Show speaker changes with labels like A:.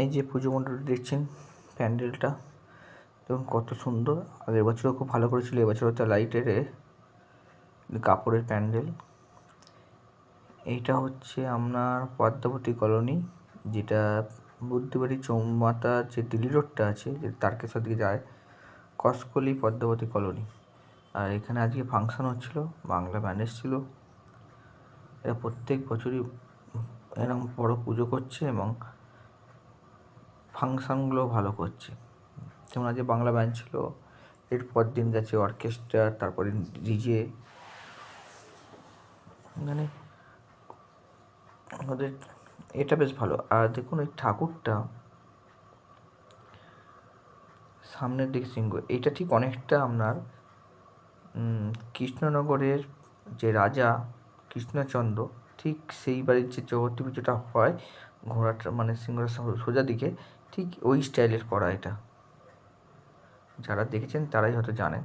A: এই যে পুজো মণ্ডপটা দেখছেন, প্যান্ডেলটা দেখুন কত সুন্দর। আগের বছরও খুব ভালো করেছিল, এবছরও তো লাইটের কাপড়ের প্যান্ডেল। এইটা হচ্ছে আপনার পদ্মাবতী কলোনি, যেটা বুদ্ধবাড়ি চৌমাতার যে দিল্লি রোডটা আছে, যে তারকেশ্বর দিকে যায়, কসকলি পদ্মাবতী কলোনি। আর এখানে আজকে ফাংশন হচ্ছিল, বাংলা ব্যান্ড এসেছিল। এরা প্রত্যেক বছরই এরকম বড় পুজো করছে এবং ফাংশানগুলো ভালো করছে। যেমন আজকে বাংলা ব্যান্ড ছিল, এরপর দিন গেছে অর্কেস্ট্রা, তারপরে ডিজে। মানে ওদের এটা বেশ ভালো। আর দেখুন এই ঠাকুরটা সামনের দিকে সিংহ, এইটা ঠিক অনেকটা আপনার কৃষ্ণনগরের যে রাজা কৃষ্ণচন্দ্র, ঠিক সেই বাড়ির যে চৌহদ্দি পুজোটা হয়, ঘোড়াটা মানে সিংহটা সোজা দিকে, ঠিক ওই স্টাইলের করা এটা। যারা দেখেছেন তারাই হয়তো জানেন।